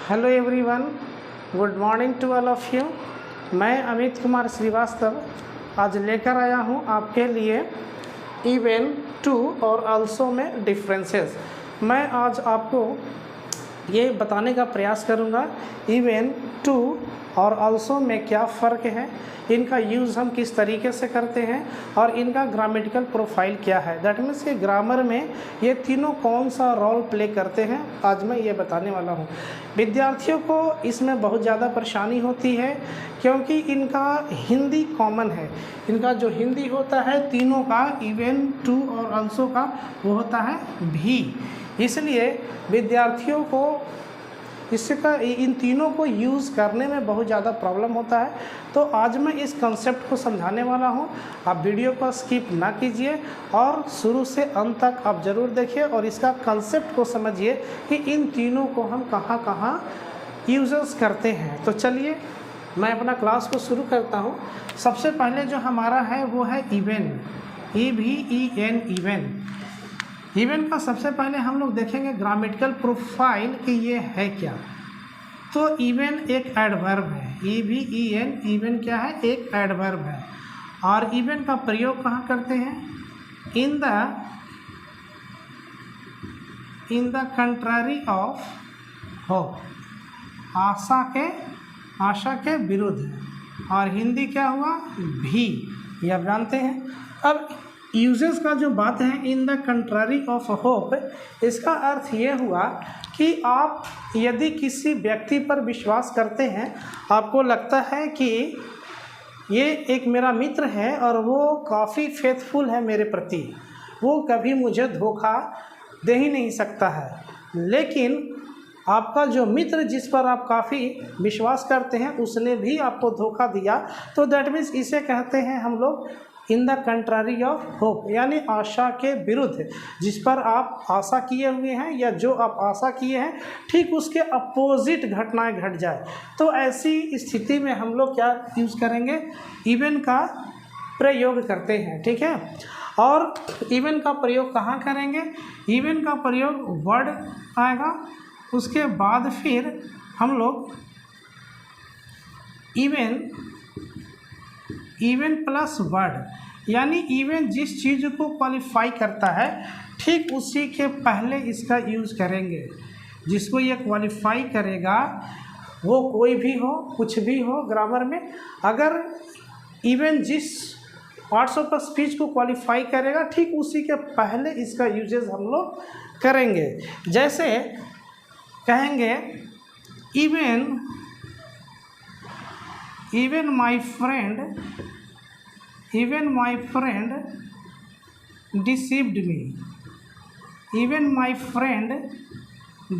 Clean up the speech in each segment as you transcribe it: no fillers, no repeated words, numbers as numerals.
Hello everyone, good morning to all of you. मैं अमित कुमार श्रीवास्तव आज लेकर आया हूं आपके लिए इवन टू और आल्सो में डिफरेंसेस। मैं आज आपको ये बताने का प्रयास करूंगा इवन टू और आल्सो में क्या फ़र्क है, इनका यूज़ हम किस तरीके से करते हैं और इनका ग्रामेटिकल प्रोफाइल क्या है। दैट मीन्स कि ग्रामर में ये तीनों कौन सा रोल प्ले करते हैं, आज मैं ये बताने वाला हूँ। विद्यार्थियों को इसमें बहुत ज़्यादा परेशानी होती है क्योंकि इनका हिंदी कॉमन है। इनका जो हिंदी होता है तीनों का, इवन टू और आल्सो का, वो होता है भी। इसलिए विद्यार्थियों को इसका इन तीनों को यूज़ करने में बहुत ज़्यादा प्रॉब्लम होता है। तो आज मैं इस कंसेप्ट को समझाने वाला हूँ। आप वीडियो को स्किप ना कीजिए और शुरू से अंत तक आप ज़रूर देखिए और इसका कंसेप्ट को समझिए कि इन तीनों को हम कहाँ कहाँ यूज़ करते हैं। तो चलिए मैं अपना क्लास को शुरू करता हूँ। सबसे पहले जो हमारा है वो है इवन, EVEN, इवन। इवन का सबसे पहले हम लोग देखेंगे ग्रामेटिकल प्रोफाइल कि ये है क्या। तो इवन एक एडवर्ब है, EVEN, इवन क्या है, एक एडवर्ब है। और इवन का प्रयोग कहाँ करते हैं, in the contrary of hope, आशा के विरुद्ध। और हिंदी क्या हुआ, भी, ये आप जानते हैं। अब यूजेस का जो बात है इन द कंट्रारी ऑफ होप, इसका अर्थ ये हुआ कि आप यदि किसी व्यक्ति पर विश्वास करते हैं, आपको लगता है कि ये एक मेरा मित्र है और वो काफ़ी फेथफुल है मेरे प्रति, वो कभी मुझे धोखा दे ही नहीं सकता है, लेकिन आपका जो मित्र जिस पर आप काफ़ी विश्वास करते हैं उसने भी आपको धोखा दिया, तो दैट मीन्स इसे कहते हैं हम लोग इन द कंट्रारी ऑफ होप, यानी आशा के विरुद्ध। जिस पर आप आशा किए हुए हैं या जो आप आशा किए हैं ठीक उसके अपोजिट घटनाएं घट जाए, तो ऐसी स्थिति में हम लोग क्या यूज़ करेंगे, इवन का प्रयोग करते हैं। ठीक है। और इवन का प्रयोग कहाँ करेंगे, इवन का प्रयोग वर्ड आएगा, उसके बाद फिर हम लोग इवन प्लस वर्ड, यानी इवन जिस चीज़ को क्वालिफाई करता है ठीक उसी के पहले इसका यूज़ करेंगे। जिसको ये क्वालिफाई करेगा वो कोई भी हो, कुछ भी हो ग्रामर में, अगर इवन जिस पार्ट्स ऑफ स्पीच को क्वालिफाई करेगा ठीक उसी के पहले इसका यूजेस हम लोग करेंगे। जैसे कहेंगे even my friend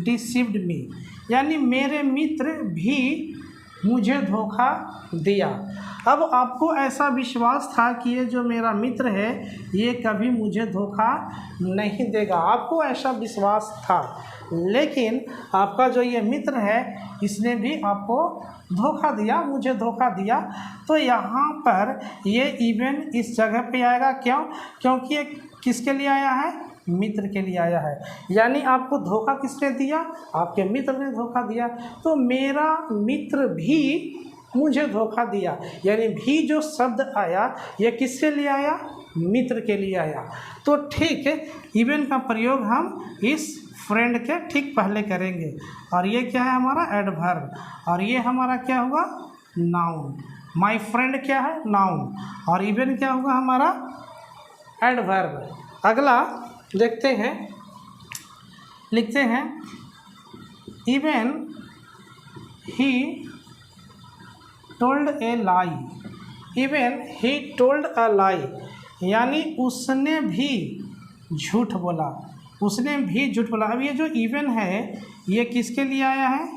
deceived me, यानी मेरे मित्र भी मुझे धोखा दिया। अब आपको ऐसा विश्वास था कि ये जो मेरा मित्र है ये कभी मुझे धोखा नहीं देगा, आपको ऐसा विश्वास था, लेकिन आपका जो ये मित्र है इसने भी आपको धोखा दिया, मुझे धोखा दिया। तो यहाँ पर ये इवन इस जगह पे आएगा। क्यों? क्योंकि ये किसके लिए आया है, मित्र के लिए आया है। यानी आपको धोखा किसने दिया, आपके मित्र ने धोखा दिया। तो मेरा मित्र भी मुझे धोखा दिया, यानी भी जो शब्द आया ये किसके लिए आया, मित्र के लिए आया। तो ठीक इवन का प्रयोग हम इस फ्रेंड के ठीक पहले करेंगे। और ये क्या है हमारा, एडवर्ब, और ये हमारा क्या हुआ, नाउन। माय फ्रेंड क्या है, नाउन, और इवन क्या होगा हमारा, एडवर्ब। अगला देखते हैं, लिखते हैं even he told a lie, even he told a lie, यानी उसने भी झूठ बोला, उसने भी झूठ बोला। अब ये जो इवन है ये किसके लिए आया है,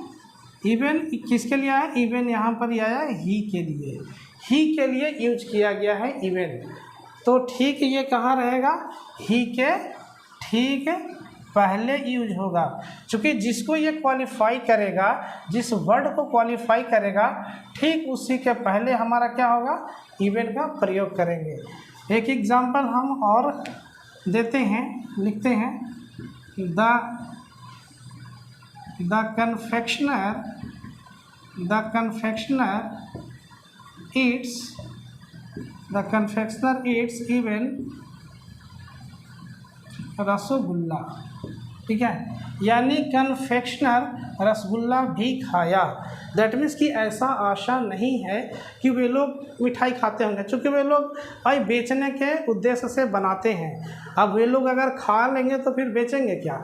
इवन किसके लिए आया, इवन यहाँ पर आया ही के लिए, ही के लिए यूज किया गया है इवन। तो ठीक ये कहाँ रहेगा, ही के ठीक पहले यूज होगा, क्योंकि जिसको ये क्वालिफाई करेगा, जिस वर्ड को क्वालिफाई करेगा ठीक उसी के पहले हमारा क्या होगा, इवन का प्रयोग करेंगे। एक एग्जांपल हम और देते हैं, लिखते हैं the confectioner eats even rasgulla, ठीक है, यानी कन्फेक्शनर रसगुल्ला भी खाया। दैट मीन्स कि ऐसा आशा नहीं है कि वे लोग मिठाई खाते होंगे, क्योंकि वे लोग भाई बेचने के उद्देश्य से बनाते हैं। अब वे लोग अगर खा लेंगे तो फिर बेचेंगे क्या,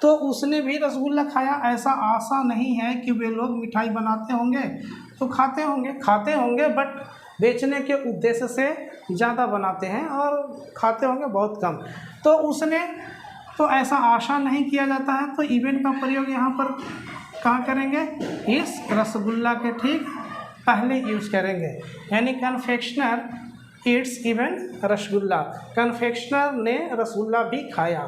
तो उसने भी रसगुल्ला खाया। ऐसा आशा नहीं है कि वे लोग मिठाई बनाते होंगे तो खाते होंगे बट बेचने के उद्देश्य से ज़्यादा बनाते हैं और खाते होंगे बहुत कम। तो उसने तो ऐसा आशा नहीं किया जाता है, तो इवन का प्रयोग यहाँ पर कहाँ करेंगे, इस रसगुल्ला के ठीक पहले यूज़ करेंगे। यानी confectioner Yeats even rasgulla, confectioner ने रसगुल्ला भी खाया।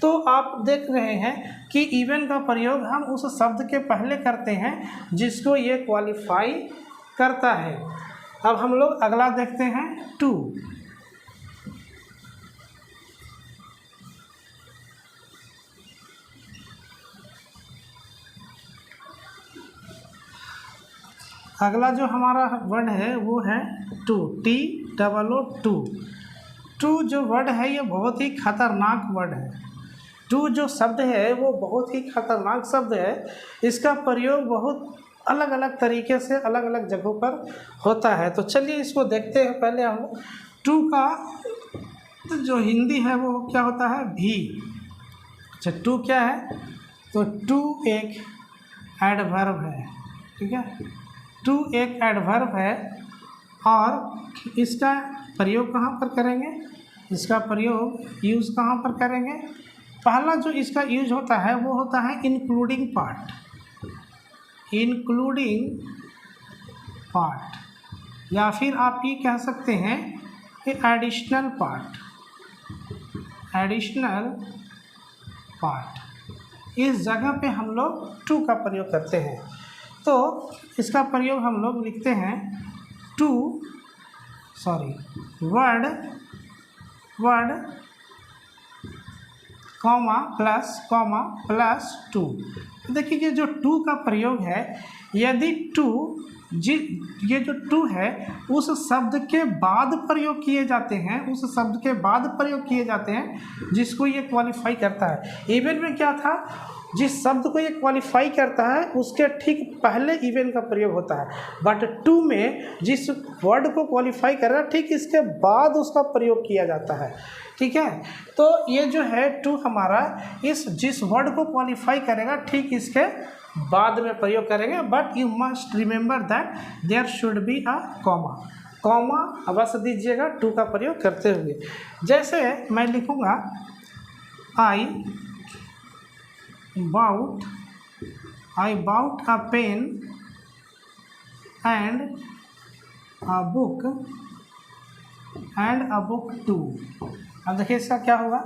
तो आप देख रहे हैं कि इवन का प्रयोग हम उस शब्द के पहले करते हैं जिसको ये क्वालिफाई करता है। अब हम लोग अगला देखते हैं, टू। अगला जो हमारा वर्ड है वो है टू, TOO, टू जो वर्ड है ये बहुत ही खतरनाक वर्ड है। टू जो शब्द है वो बहुत ही खतरनाक शब्द है। इसका प्रयोग बहुत अलग अलग तरीके से अलग अलग जगहों पर होता है। तो चलिए इसको देखते हैं। पहले हम टू का जो हिंदी है वो क्या होता है, भी। अच्छा, टू क्या है, तो टू एक एडवर्ब है, ठीक है। टू एक एडवर्ब है और इसका प्रयोग कहाँ पर करेंगे, इसका प्रयोग यूज़ कहाँ पर करेंगे। पहला जो इसका यूज होता है वो होता है इंक्लूडिंग पार्ट, या फिर आप ये कह सकते हैं कि एडिशनल पार्ट। इस जगह पे हम लोग टू का प्रयोग करते हैं। तो इसका प्रयोग हम लोग लिखते हैं वर्ड कॉमा प्लस टू। देखिए ये जो टू का प्रयोग है, यदि ये जो टू है उस शब्द के बाद प्रयोग किए जाते हैं, जिसको ये क्वालिफाई करता है। इवन में क्या था, जिस शब्द को ये क्वालिफाई करता है उसके ठीक पहले इवन का प्रयोग होता है, बट टू में जिस वर्ड को क्वालिफाई कर रहा है ठीक इसके बाद उसका प्रयोग किया जाता है, ठीक है। तो ये जो है टू हमारा जिस वर्ड को क्वालिफाई करेगा ठीक इसके बाद में प्रयोग करेंगे, but you must remember that there should be a comma अवश्य दीजिएगा टू का प्रयोग करते हुए। जैसे मैं लिखूँगा आई bought a pen and a book too। अब देखिए इसका क्या होगा,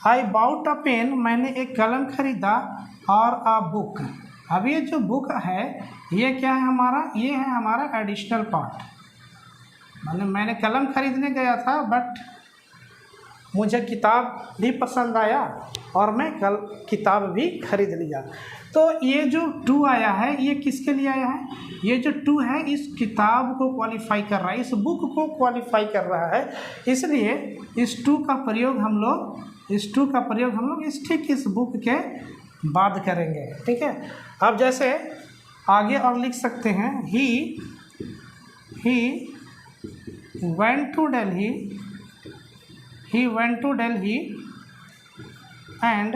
आई बाउट अ पेन, मैंने एक कलम खरीदा, और अ बुक। अब ये जो बुक है ये क्या है हमारा, ये है हमारा एडिशनल पार्ट। मैंने कलम खरीदने गया था बट मुझे किताब भी पसंद आया और मैं कल किताब भी खरीद लिया। तो ये जो टू आया है ये किसके लिए आया है, ये जो टू है इस किताब को क्वालिफाई कर रहा है, इस बुक को क्वालिफाई कर रहा है। इसलिए इस टू का प्रयोग हम लोग इस बुक के बाद करेंगे, ठीक है। अब जैसे आगे और लिख सकते हैं, ही went to Delhi and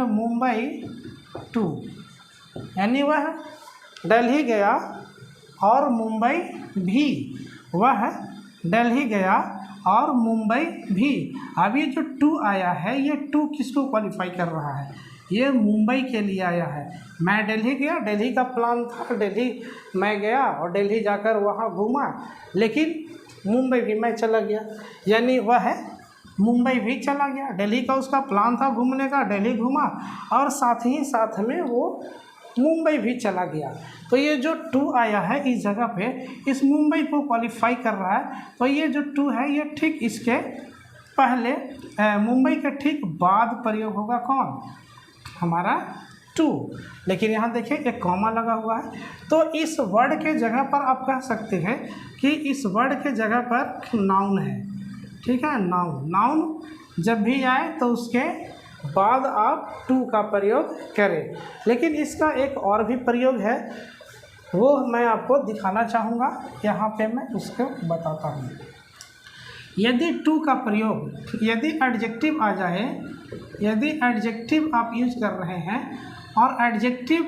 Mumbai too। यानी वह दिल्ली गया और मुंबई भी, अब ये जो टू आया है ये टू किसको क्वालिफाई कर रहा है, ये मुंबई के लिए आया है। मैं दिल्ली गया, दिल्ली का प्लान था, दिल्ली मैं गया और दिल्ली जाकर वहाँ घूमा, लेकिन मुंबई भी मैं चला गया, यानी वह मुंबई भी चला गया। दिल्ली का उसका प्लान था घूमने का, दिल्ली घूमा और साथ में वो मुंबई भी चला गया। तो ये जो टू आया है इस जगह पे इस मुंबई को क्वालिफाई कर रहा है। तो ये जो टू है ये ठीक इसके पहले मुंबई के ठीक बाद प्रयोग होगा कौन, हमारा टू, लेकिन यहाँ देखिए एक कॉमा लगा हुआ है, तो इस वर्ड के जगह पर आप कह सकते हैं कि इस वर्ड के जगह पर नाउन है, ठीक है। नाउन जब भी आए तो उसके बाद आप टू का प्रयोग करें। लेकिन इसका एक और भी प्रयोग है, वो मैं आपको दिखाना चाहूँगा, यहाँ पे मैं उसको बताता हूँ। यदि टू का प्रयोग, यदि एडजेक्टिव आ जाए, यदि एडजेक्टिव आप यूज कर रहे हैं और एडजेक्टिव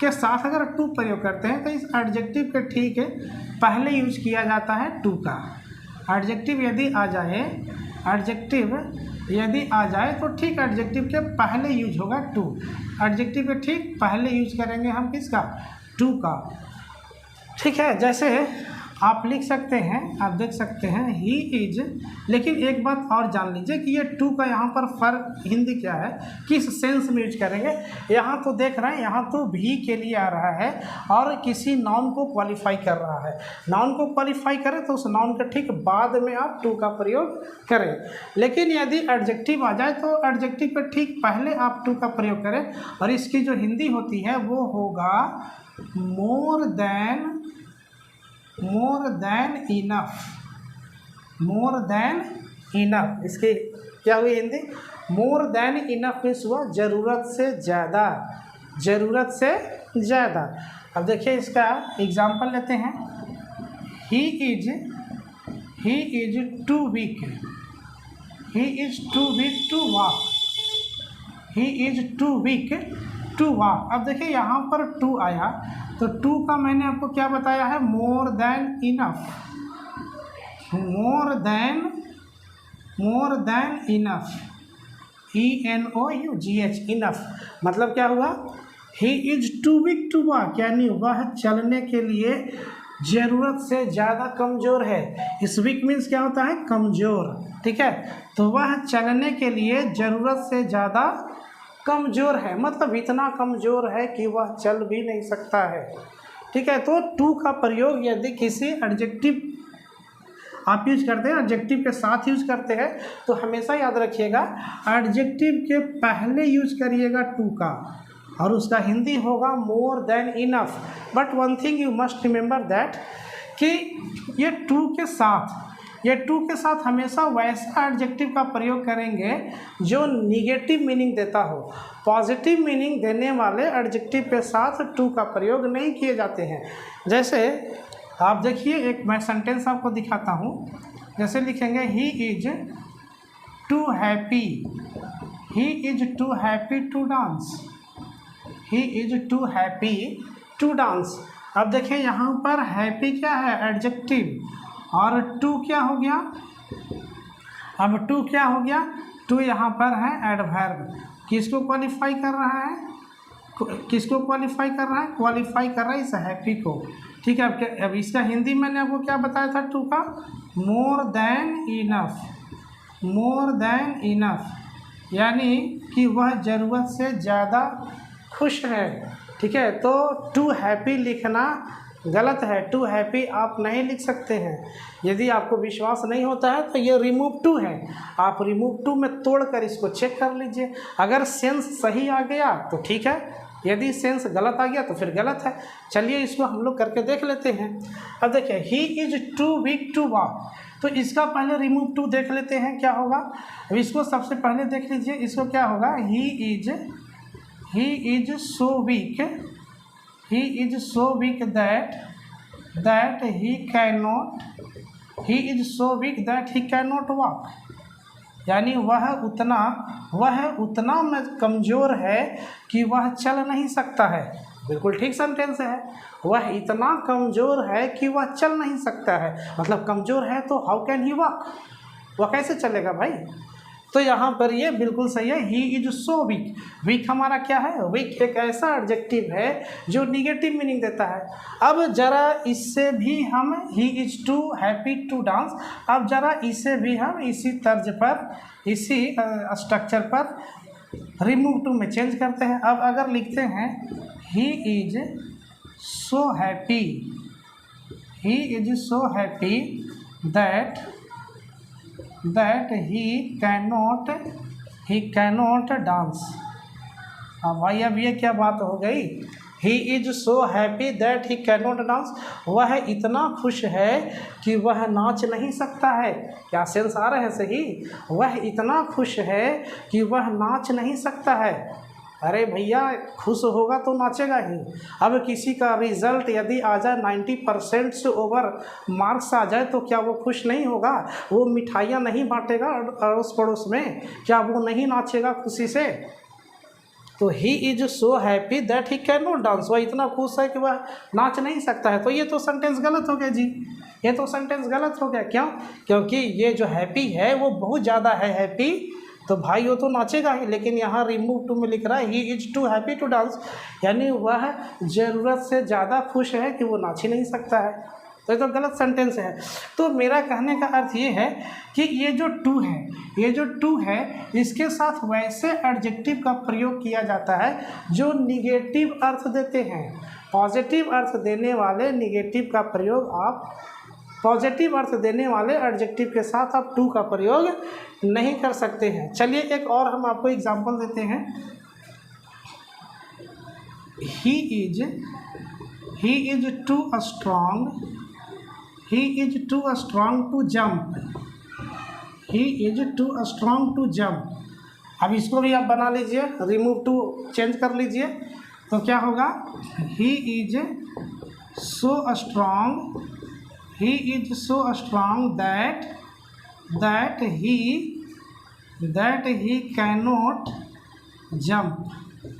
के साथ अगर टू प्रयोग करते हैं तो इस एडजेक्टिव के ठीक है पहले यूज किया जाता है टू का। एडजेक्टिव यदि आ जाए, एडजेक्टिव यदि आ जाए तो ठीक एडजेक्टिव के पहले यूज होगा टू। एडजेक्टिव के ठीक पहले यूज करेंगे हम किसका, टू का, ठीक है। जैसे आप लिख सकते हैं, आप देख सकते हैं ही इज, लेकिन एक बात और जान लीजिए कि ये टू का यहाँ पर फर्क हिंदी क्या है, किस सेंस में यूज करेंगे। यहाँ तो देख रहे हैं, यहाँ तो भी के लिए आ रहा है और किसी नाउन को क्वालिफाई कर रहा है। नाउन को क्वालिफाई करें तो उस नाउन के ठीक बाद में आप टू का प्रयोग करें। लेकिन यदि एडजेक्टिव आ जाए तो एडजेक्टिव के ठीक पहले आप टू का प्रयोग करें, और इसकी जो हिंदी होती है वो होगा मोर than enough, more than enough. इसकी क्या हुई हिंदी, मोर देन इनफ मीन्स हुआ ज़रूरत से ज़्यादा, ज़रूरत से ज़्यादा। अब देखिए इसका एग्जाम्पल लेते हैं। He is too weak, he is too weak to walk, he is too weak to walk. अब देखिए यहाँ पर टू आया तो टू का मैंने आपको क्या बताया है, more than enough, more than enough, ENOUGH enough. मतलब क्या हुआ, he is too weak to walk, यानी वह चलने के लिए ज़रूरत से ज़्यादा कमज़ोर है। इस वीक मीन्स क्या होता है, कमज़ोर, ठीक है। तो वह चलने के लिए ज़रूरत से ज़्यादा कमज़ोर है, मतलब इतना कमज़ोर है कि वह चल भी नहीं सकता है, ठीक है। तो टू का प्रयोग यदि किसी एडजेक्टिव आप यूज करते हैं, एडजेक्टिव के साथ यूज करते हैं, तो हमेशा याद रखिएगा एडजेक्टिव के पहले यूज करिएगा टू का, और उसका हिंदी होगा मोर than enough. But one thing you must remember that कि ये टू के साथ हमेशा वैसा एडजेक्टिव का प्रयोग करेंगे जो निगेटिव मीनिंग देता हो। पॉजिटिव मीनिंग देने वाले एडजेक्टिव के साथ टू का प्रयोग नहीं किए जाते हैं। जैसे आप देखिए, एक मैं सेंटेंस आपको दिखाता हूँ। जैसे लिखेंगे he is too happy, he is too happy to dance, he is too happy to dance. अब देखिए यहाँ पर हैप्पी क्या है, एडजेक्टिव, और टू क्या हो गया, अब टू क्या हो गया, टू यहाँ पर है एडवर्ब। किसको क्वालिफाई कर रहा है, किसको क्वालिफाई कर रहा है, क्वालिफाई कर रहा है इस हैप्पी को, ठीक है। अब इसका हिंदी मैंने आपको क्या बताया था टू का, मोर than enough, more than enough, यानी कि वह ज़रूरत से ज़्यादा खुश है, ठीक है। तो टू हैप्पी लिखना गलत है, टू हैप्पी आप नहीं लिख सकते हैं। यदि आपको विश्वास नहीं होता है तो ये रिमूव टू है, आप रिमूव टू में तोड़कर इसको चेक कर लीजिए। अगर सेंस सही आ गया तो ठीक है, यदि सेंस गलत आ गया तो फिर गलत है। चलिए इसको हम लोग करके देख लेते हैं। अब देखिए he is too weak to walk, तो इसका पहले रिमूव टू देख लेते हैं क्या होगा। अब इसको सबसे पहले देख लीजिए, इसको क्या होगा, ही is so week, he is so weak that he cannot, he is so weak that he cannot walk, यानी वह उतना कमज़ोर है कि वह चल नहीं सकता है। बिल्कुल ठीक सेंटेंस है, वह इतना कमज़ोर है कि वह चल नहीं सकता है। मतलब कमज़ोर है तो हाउ कैन ही वॉक, वह कैसे चलेगा भाई। तो यहाँ पर ये बिल्कुल सही है, he is so weak. Weak हमारा क्या है, वीक एक ऐसा एडजेक्टिव है जो निगेटिव मीनिंग देता है। अब जरा इससे भी हम, he is too happy to dance, अब जरा इसे भी हम इसी तर्ज पर, इसी स्ट्रक्चर पर रिमूव टू में चेंज करते हैं। अब अगर लिखते हैं he is so happy, he is so happy that he cannot dance, हाँ भाई, अब ये क्या बात हो गई? ही is so happy that he can not dance. वह इतना खुश है कि वह नाच नहीं सकता है। क्या सेंस आ रहा है सही? वह इतना खुश है कि वह नाच नहीं सकता है। अरे भैया, खुश होगा तो नाचेगा ही। अब किसी का रिजल्ट यदि आ जाए 90% से ओवर मार्क्स आ जाए तो क्या वो खुश नहीं होगा? वो मिठाइयाँ नहीं बांटेगा अड़ोस पड़ोस में? क्या वो नहीं नाचेगा खुशी से? तो ही is so happy that he can not dance. वह इतना खुश है कि वह नाच नहीं सकता है। तो ये तो सेंटेंस गलत हो गया जी, ये तो सेंटेंस गलत हो गया। क्यों? क्योंकि ये जो हैप्पी है वो बहुत ज़्यादा है हैप्पी, तो भाई वो तो नाचेगा ही। लेकिन यहाँ रिमूव टू में लिख रहा है he is too happy to dance, यानी वह ज़रूरत से ज़्यादा खुश है कि वो नाच ही नहीं सकता है। तो ये तो गलत सेंटेंस है। तो मेरा कहने का अर्थ ये है कि ये जो टू है, ये जो टू है, इसके साथ वैसे एडजेक्टिव का प्रयोग किया जाता है जो निगेटिव अर्थ देते हैं। पॉजिटिव अर्थ देने वाले निगेटिव का प्रयोग आप, पॉजिटिव अर्थ देने वाले एडजेक्टिव के साथ आप टू का प्रयोग नहीं कर सकते हैं। चलिए एक और हम आपको एग्जांपल देते हैं। He is too strong, he is too strong to jump, he is too strong to jump। अब इसको भी आप बना लीजिए, रिमूव टू चेंज कर लीजिए, तो क्या होगा? he is so strong, he is so strong that he cannot jump।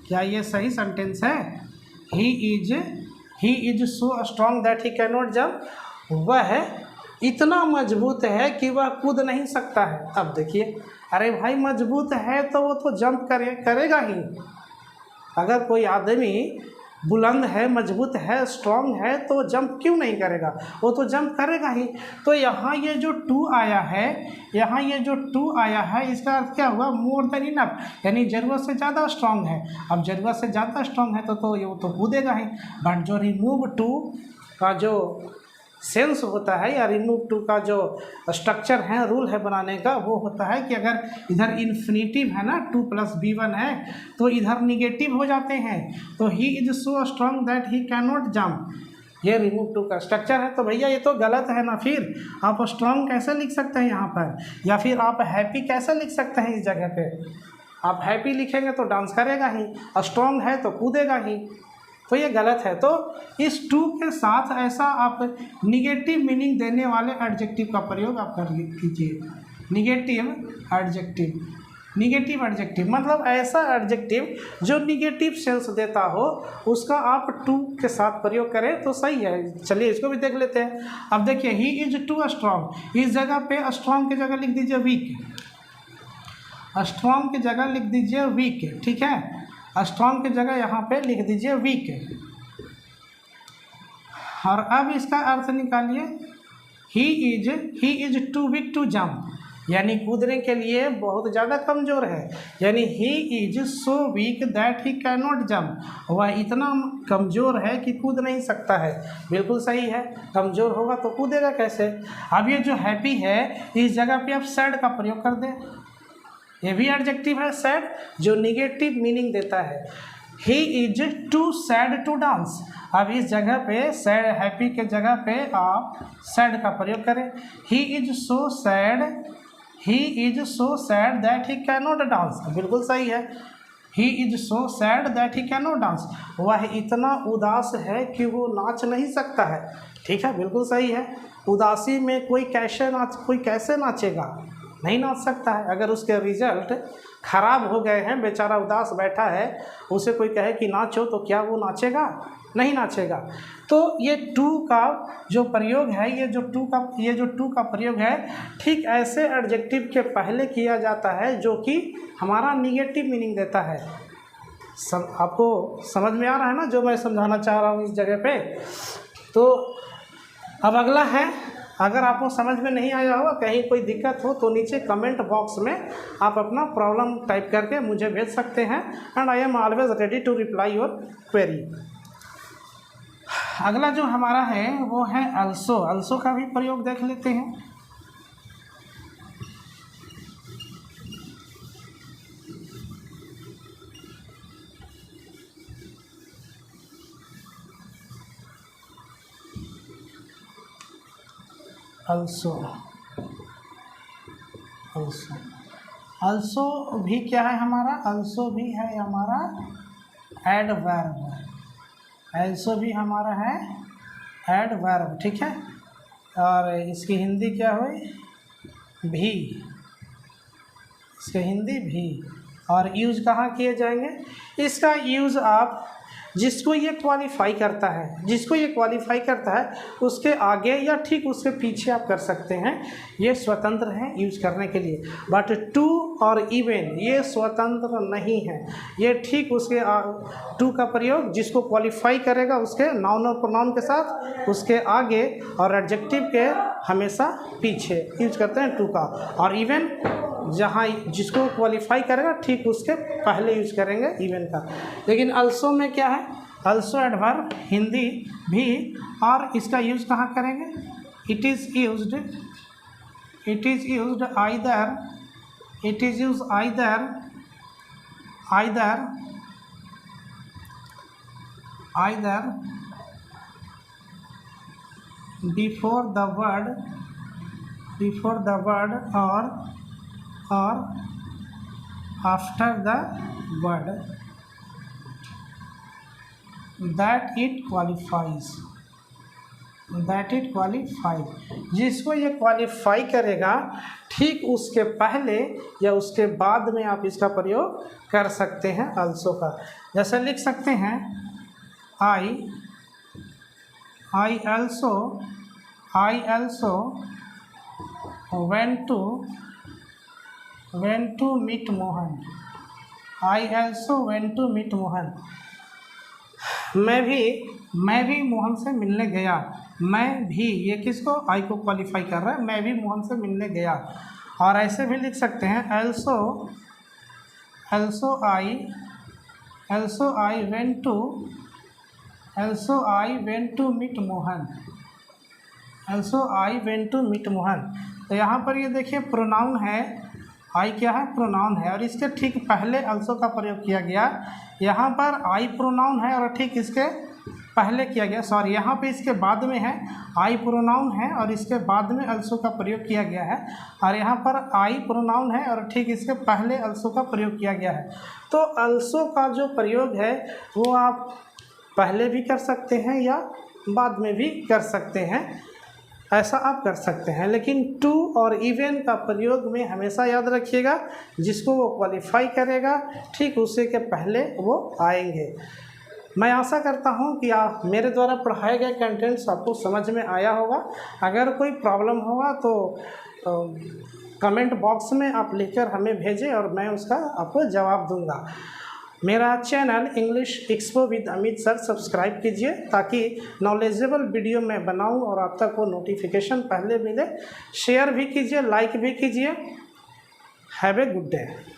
क्या ये सही सेंटेंस है? he is so strong that he cannot jump। वह इतना मजबूत है कि वह कूद नहीं सकता है। अब देखिए, अरे भाई मजबूत है तो वो तो जंप करेगा ही। अगर कोई आदमी बुलंद है, मजबूत है, स्ट्रांग है तो जंप क्यों नहीं करेगा? वो तो जंप करेगा ही। तो यहाँ ये जो टू आया है, यहाँ ये जो टू आया है, इसका अर्थ क्या हुआ? मोर देन इनफ, यानी ज़रूरत से ज़्यादा स्ट्रांग है। अब ज़रूरत से ज़्यादा स्ट्रांग है तो ये तो कूदेगा ही। बट जो रिमूव टू का जो सेंस होता है या रिमूव टू का जो स्ट्रक्चर है, रूल है बनाने का, वो होता है कि अगर इधर इन्फिनिटिव है ना, 2 + B1 है, तो इधर निगेटिव हो जाते हैं। तो ही is so strong that he can not jump, ये रिमूव टू का स्ट्रक्चर है। तो भैया ये तो गलत है ना। फिर आप स्ट्रांग कैसे लिख सकते हैं यहाँ पर, या फिर आप हैप्पी कैसे लिख सकते हैं इस जगह पे? आप हैप्पी लिखेंगे तो डांस करेगा ही, स्ट्रांग है तो कूदेगा ही, तो ये गलत है। तो इस टू के साथ ऐसा आप निगेटिव मीनिंग देने वाले एडजेक्टिव का प्रयोग आप कर कीजिए। निगेटिव एडजेक्टिव मतलब ऐसा एडजेक्टिव जो निगेटिव सेंस देता हो, उसका आप टू के साथ प्रयोग करें तो सही है। चलिए इसको भी देख लेते हैं। अब देखिए, ही इज टू स्ट्रांग, इस जगह पे स्ट्रांग की जगह लिख दीजिए वीक, स्ट्रांग की जगह लिख दीजिए वीक, ठीक है। स्ट्रांग की जगह यहाँ पे लिख दीजिए वीक, और अब इसका अर्थ निकालिए। He is too weak to jump, यानी कूदने के लिए बहुत ज़्यादा कमज़ोर है। यानी he is so weak that he can not jump, वह इतना कमज़ोर है कि कूद नहीं सकता है। बिल्कुल सही है, कमज़ोर होगा तो कूदेगा कैसे? अब ये जो हैप्पी है, इस जगह पे आप सैड का प्रयोग कर दें, ये भी एडजेक्टिव है सैड, जो निगेटिव मीनिंग देता है। He is too sad to dance, अब इस जगह पे सैड, हैप्पी के जगह पे आप सैड का प्रयोग करें। ही is so sad that he can not dance, बिल्कुल सही है। He is so sad that he can not dance, वह इतना उदास है कि वो नाच नहीं सकता है। ठीक है, बिल्कुल सही है। उदासी में कोई कैसे नाचेगा? नहीं नाच सकता है। अगर उसके रिजल्ट खराब हो गए हैं, बेचारा उदास बैठा है, उसे कोई कहे कि नाचो, तो क्या वो नाचेगा? नहीं नाचेगा। तो ये टू का जो प्रयोग है, ये जो टू का प्रयोग है, ठीक ऐसे एडजेक्टिव के पहले किया जाता है जो कि हमारा निगेटिव मीनिंग देता है। आपको समझ में आ रहा है ना जो मैं समझाना चाह रहा हूँ इस जगह पे? तो अब अगला है, अगर आपको समझ में नहीं आया होगा, कहीं कोई दिक्कत हो तो नीचे कमेंट बॉक्स में आप अपना प्रॉब्लम टाइप करके मुझे भेज सकते हैं, and I am always ready to reply your query. अगला जो हमारा है वो है अल्सो का भी प्रयोग देख लेते हैं। also also also भी क्या है हमारा, also भी है हमारा एडवर्ब, also भी हमारा है एडवर्ब, ठीक है। और इसकी हिंदी क्या हुई, भी, इसका हिंदी भी। और यूज़ कहाँ किए जाएंगे, इसका यूज़ आप जिसको ये क्वालिफाई करता है, जिसको ये क्वालिफाई करता है उसके आगे या ठीक उसके पीछे आप कर सकते हैं, ये स्वतंत्र हैं यूज करने के लिए। बट टू और इवन ये स्वतंत्र नहीं है, ये ठीक उसके टू का प्रयोग जिसको क्वालिफाई करेगा उसके नाउन और प्रोनाउन के साथ उसके आगे और एडजेक्टिव के हमेशा पीछे यूज करते हैं टू का। और इवन जहाँ जिसको क्वालिफाई करेगा ठीक उसके पहले यूज करेंगे इवन का। लेकिन अल्सो में क्या है, अल्सो एडवर्ब हिंदी भी, और इसका यूज कहाँ करेंगे, it is used either, it is use either before the word or after the word that it qualifies, जिसको ये क्वालिफाई करेगा ठीक उसके पहले या उसके बाद में आप इसका प्रयोग कर सकते हैं अल्सो का। जैसे लिख सकते हैं आई also went to meet Mohan, I also went to meet Mohan, मैं भी मोहन से मिलने गया, मैं भी ये किसको, आई को क्वालिफाई कर रहा है, मैं भी मोहन से मिलने गया। और ऐसे भी लिख सकते हैं also I went to meet Mohan, तो यहाँ पर ये देखिए प्रोनाउन है, आई क्या है, प्रोनाउन है, और इसके ठीक पहले अल्सो का प्रयोग किया गया। यहाँ पर आई प्रोनाउन है और ठीक इसके पहले किया गया, सॉरी यहाँ पे इसके बाद में है, आई प्रोनाउन है और इसके बाद में अल्सो का प्रयोग किया गया है। और यहाँ पर आई प्रोनाउन है और ठीक इसके पहले अल्सो का प्रयोग किया गया है। तो अल्सो का जो प्रयोग है वो आप पहले भी कर सकते हैं या बाद में भी कर सकते हैं, ऐसा आप कर सकते हैं। लेकिन टू और इवन का प्रयोग में हमेशा याद रखिएगा जिसको वो क्वालिफाई करेगा ठीक उसी के पहले वो आएंगे। मैं आशा करता हूँ कि आप मेरे द्वारा पढ़ाए गए कंटेंट्स आपको समझ में आया होगा। अगर कोई प्रॉब्लम होगा तो कमेंट बॉक्स में आप लिखकर हमें भेजें और मैं उसका आपको जवाब दूंगा। मेरा channel English expo with Amit sir subscribe कीजिए ताकि नॉलेजेबल वीडियो मैं बनाऊं और आप तक वो नोटिफिकेशन पहले मिले। शेयर भी कीजिए, लाइक भी कीजिए। Have a good day.